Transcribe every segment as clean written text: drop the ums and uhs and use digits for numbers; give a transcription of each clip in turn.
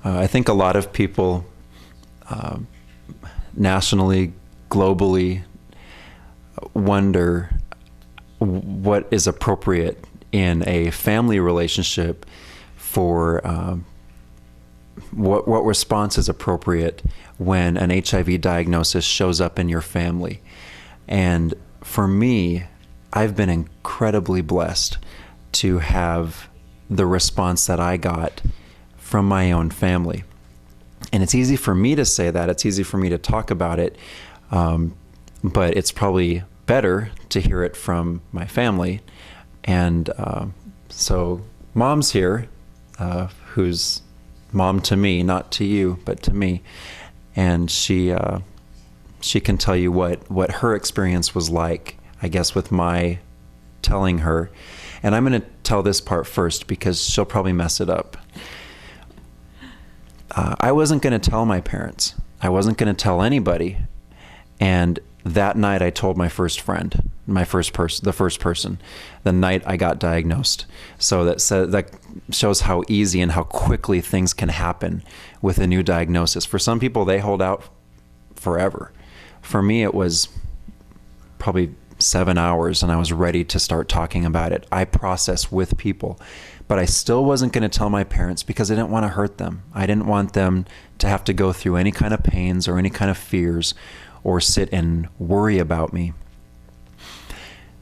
I think a lot of people, nationally, globally, wonder what is appropriate in a family relationship for what response is appropriate when an HIV diagnosis shows up in your family. And for me, I've been incredibly blessed to have the response that I got from my own family. And it's easy for me to say that, it's easy for me to talk about it, but it's probably better to hear it from my family. And so Mom's here, who's mom to me, not to you, but to me. And she can tell you what her experience was like, I guess, with my telling her. And I'm going to tell this part first because she'll probably mess it up. I wasn't going to tell my parents. I wasn't going to tell anybody. And that night I told my first friend, the first person, the night I got diagnosed. So that shows how easy and how quickly things can happen with a new diagnosis. For some people, they hold out forever. For me, it was probably 7 hours and I was ready to start talking about it. I process with people, but I still wasn't going to tell my parents because I didn't want to hurt them. I didn't want them to have to go through any kind of pains or any kind of fears or sit and worry about me.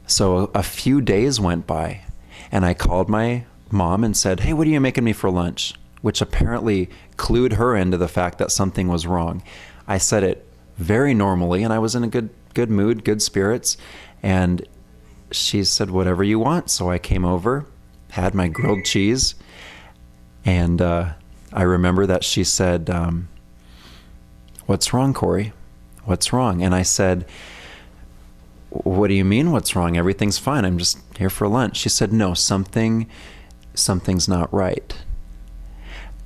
So a few days went by and I called my mom and said, "Hey, what are you making me for lunch?" Which apparently clued her into the fact that something was wrong. I said it very normally and I was in a good mood, good spirits. And she said, "Whatever you want." So I came over, had my grilled cheese. And I remember that she said, "What's wrong, Corey? What's wrong?" And I said, "What do you mean what's wrong? Everything's fine. I'm just here for lunch." She said, "No, something's not right."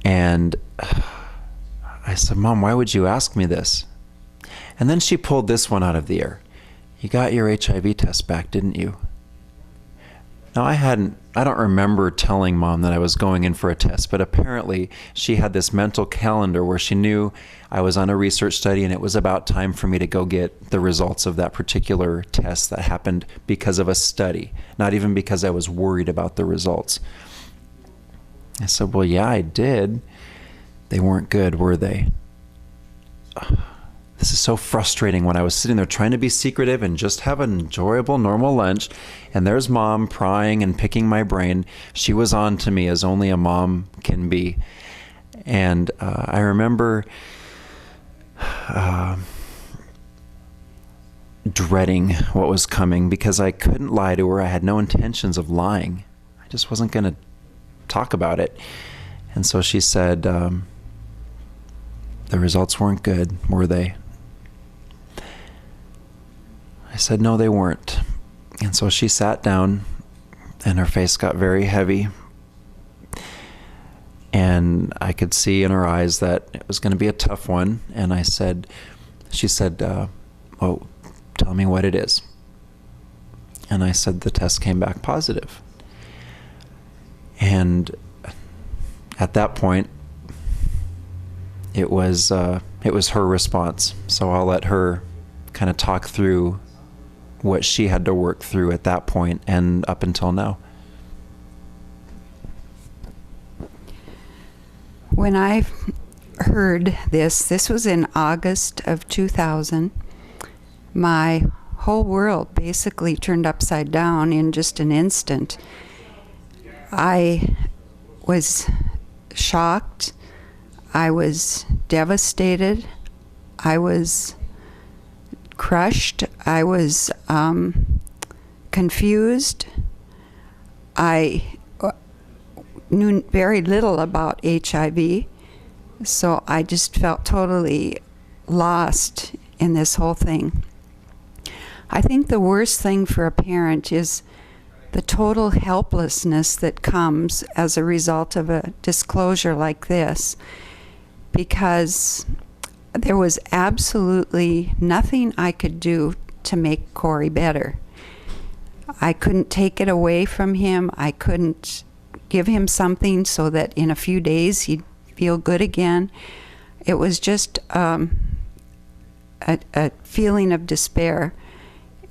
And I said, "Mom, why would you ask me this?" And then she pulled this one out of the air. "You got your HIV test back, didn't you?" Now I don't remember telling Mom that I was going in for a test, but apparently she had this mental calendar where she knew I was on a research study and it was about time for me to go get the results of that particular test that happened because of a study, not even because I was worried about the results. I said, "Well, yeah, I did." "They weren't good, were they?" This is so frustrating when I was sitting there trying to be secretive and just have an enjoyable, normal lunch. And there's Mom prying and picking my brain. She was on to me as only a mom can be. And I remember dreading what was coming because I couldn't lie to her. I had no intentions of lying. I just wasn't going to talk about it. And so she said, "The results weren't good, were they?" I said, "No, they weren't." And so she sat down and her face got very heavy. And I could see in her eyes that it was going to be a tough one. And she said, "Well, tell me what it is." And I said, "The test came back positive." And at that point, it was her response. So I'll let her kind of talk through what she had to work through at that point and up until now. When I heard this was in August of 2000, my whole world basically turned upside down in just an instant. I was shocked. I was devastated. I was crushed. I was confused. I knew very little about HIV, so I just felt totally lost in this whole thing. I think the worst thing for a parent is the total helplessness that comes as a result of a disclosure like this, because there was absolutely nothing I could do to make Corey better. I couldn't take it away from him. I couldn't give him something so that in a few days he'd feel good again. It was just a feeling of despair,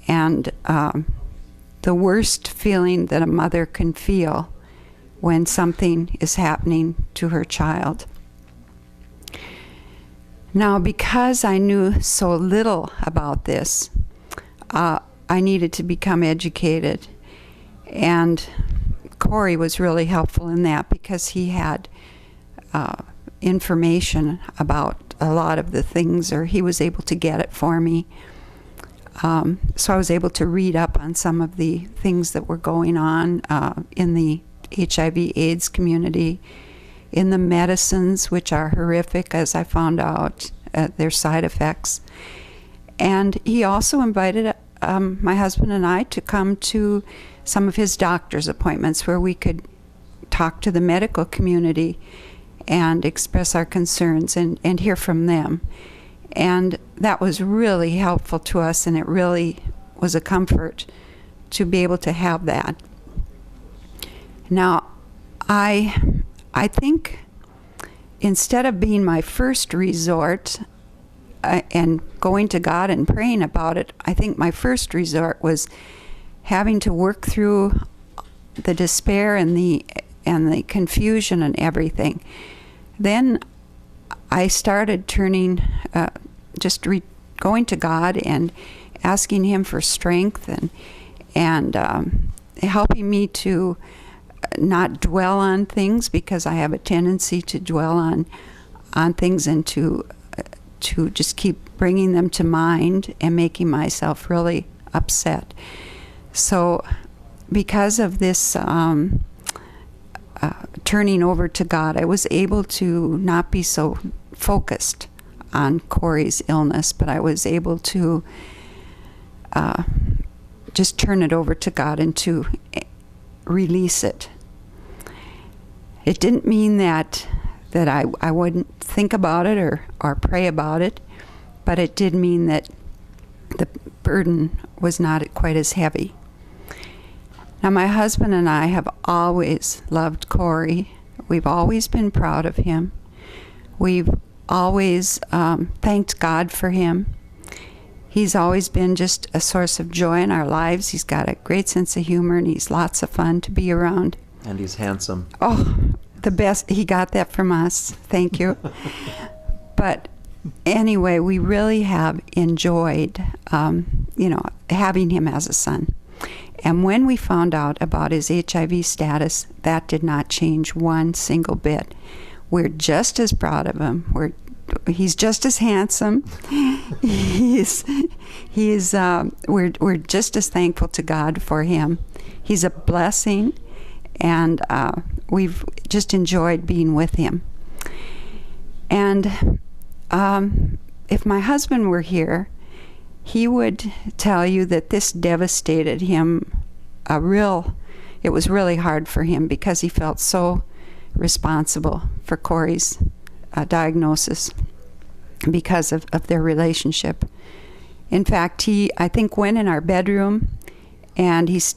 and the worst feeling that a mother can feel when something is happening to her child. Now, because I knew so little about this, I needed to become educated, and Corey was really helpful in that because he had information about a lot of the things, or he was able to get it for me. So I was able to read up on some of the things that were going on in the HIV/AIDS community, in the medicines, which are horrific, as I found out, their side effects. And he also invited my husband and I to come to some of his doctor's appointments where we could talk to the medical community and express our concerns and hear from them. And that was really helpful to us, and it really was a comfort to be able to have that. Now, I think instead of being my first resort and going to God and praying about it, I think my first resort was having to work through the despair and the confusion and everything. Then I started turning, going to God and asking Him for strength and helping me to not dwell on things, because I have a tendency to dwell on things and to just keep bringing them to mind and making myself really upset. So because of this turning over to God, I was able to not be so focused on Corey's illness, but I was able to just turn it over to God and to release it. It didn't mean that I wouldn't think about it or pray about it, but it did mean that the burden was not quite as heavy. Now, my husband and I have always loved Corey. We've always been proud of him. We've always thanked God for him. He's always been just a source of joy in our lives. He's got a great sense of humor, and he's lots of fun to be around. And he's handsome. Oh, the best. He got that from us. Thank you. But anyway, we really have enjoyed, having him as a son. And when we found out about his HIV status, that did not change one single bit. We're just as proud of him. He's just as handsome. We're just as thankful to God for him. He's a blessing, and we've just enjoyed being with him. And if my husband were here, he would tell you that this devastated him. It was really hard for him because he felt so responsible for Corey's diagnosis because of their relationship. In fact, he, I think, went in our bedroom, and he's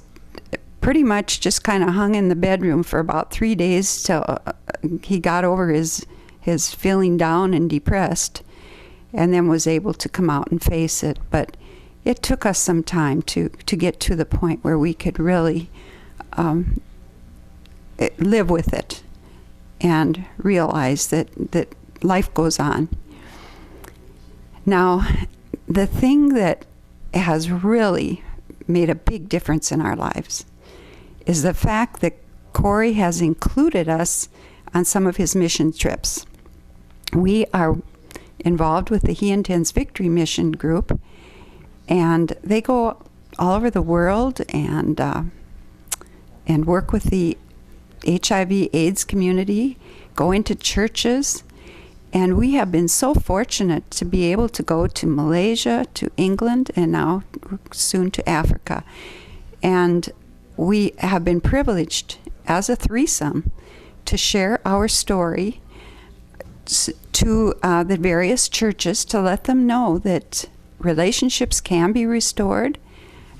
pretty much just kind of hung in the bedroom for about 3 days till he got over his feeling down and depressed, and then was able to come out and face it. But it took us some time to get to the point where we could really live with it and realize that life goes on. Now, the thing that has really made a big difference in our lives is the fact that Corey has included us on some of his mission trips. We are involved with the He Intends Victory mission group, and they go all over the world and work with the HIV/AIDS community, go into churches, and we have been so fortunate to be able to go to Malaysia, to England, and now soon to Africa. And we have been privileged as a threesome to share our story to the various churches, to let them know that relationships can be restored,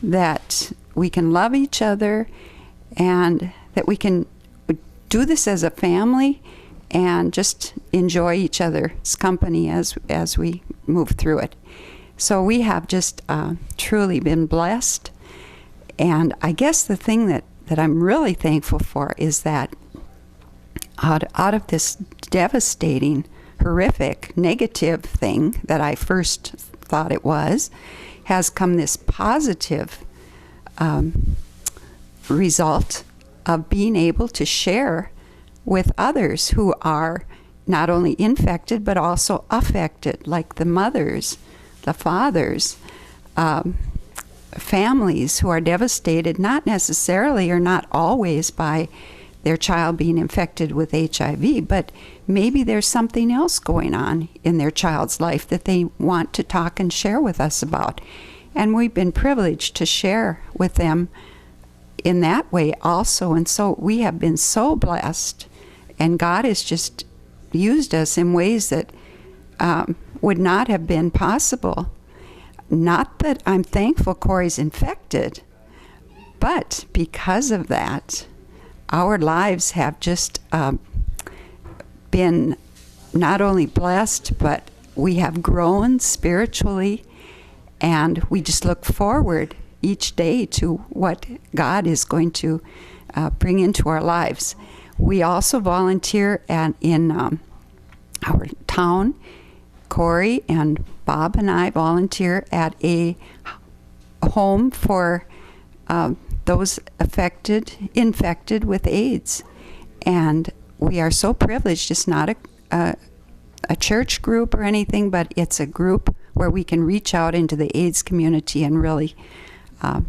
that we can love each other, and that we can do this as a family, and just enjoy each other's company as we move through it. So we have just truly been blessed. And I guess the thing that I'm really thankful for is that out of this devastating, horrific, negative thing that I first thought it was, has come this positive result of being able to share with others who are not only infected but also affected, like the mothers, the fathers, families who are devastated, not necessarily or not always by their child being infected with HIV, but maybe there's something else going on in their child's life that they want to talk and share with us about. And we've been privileged to share with them in that way also. And so we have been so blessed, and God has just used us in ways that would not have been possible. Not that I'm thankful Corey's infected, but because of that, our lives have just been not only blessed, but we have grown spiritually, and we just look forward each day to what God is going to bring into our lives. We also volunteer in our town. Corey and Bob and I volunteer at a home for those infected with AIDS. And we are so privileged. It's not a church group or anything, but it's a group where we can reach out into the AIDS community and really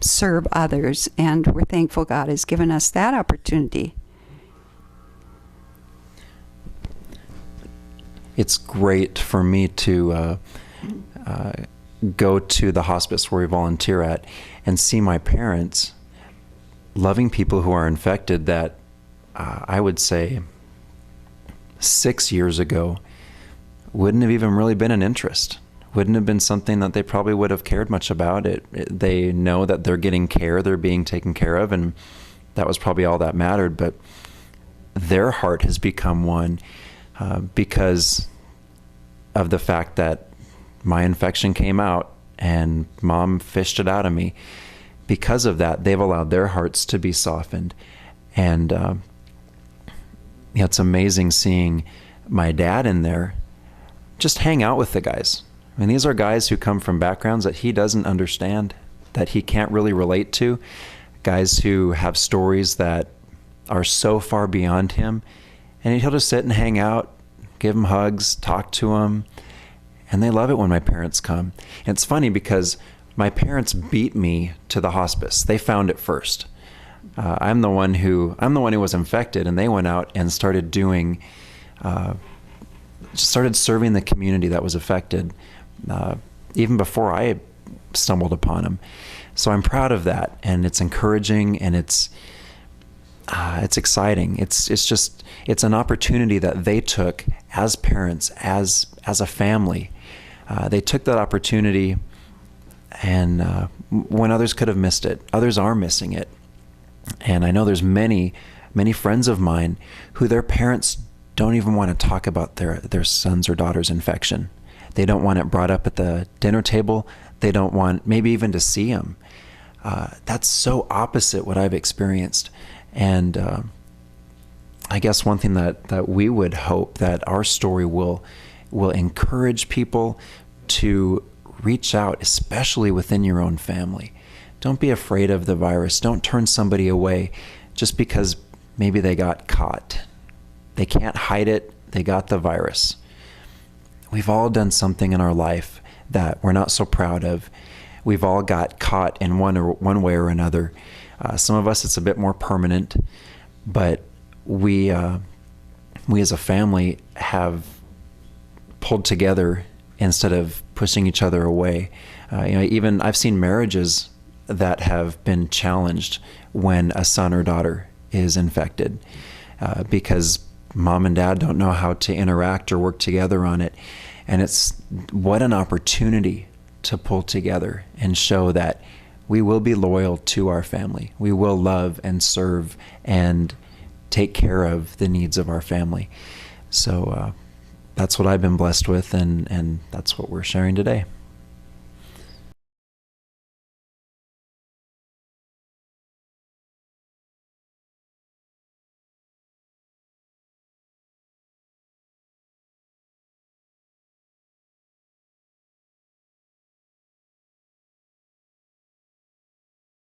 serve others. And we're thankful God has given us that opportunity. It's great for me to go to the hospice where we volunteer at and see my parents loving people who are infected that I would say 6 years ago wouldn't have even really been an interest. Wouldn't have been something that they probably would have cared much about. They know that they're getting care, they're being taken care of, and that was probably all that mattered. But their heart has become one because of the fact that my infection came out and Mom fished it out of me. Because of that, they've allowed their hearts to be softened. And it's amazing seeing my dad in there just hang out with the guys. I mean, these are guys who come from backgrounds that he doesn't understand, that he can't really relate to, guys who have stories that are so far beyond him. And he'll just sit and hang out, give them hugs, talk to them. And they love it when my parents come. And it's funny because my parents beat me to the hospice. They found it first. I'm the one who was infected, and they went out and started serving the community that was affected, even before I stumbled upon them. So I'm proud of that, and it's encouraging, and it's exciting. It's an opportunity that they took as parents, as a family. They took that opportunity, and when others could have missed it, others are missing it. And I know there's many friends of mine who their parents don't even want to talk about their sons or daughters' infection. They don't want it brought up at the dinner table. They don't want maybe even to see them. That's so opposite what I've experienced. And I guess one thing that we would hope that our story will encourage people to reach out, especially within your own family. Don't be afraid of the virus. Don't turn somebody away just because maybe they got caught. They can't hide it. They got the virus. We've all done something in our life that we're not so proud of. We've all got caught in one way or another. Some of us, it's a bit more permanent, but we as a family have pulled together instead of pushing each other away. Even I've seen marriages that have been challenged when a son or daughter is infected because mom and dad don't know how to interact or work together on it. And it's what an opportunity to pull together and show that we will be loyal to our family. We will love and serve and take care of the needs of our family. So that's what I've been blessed with, and that's what we're sharing today.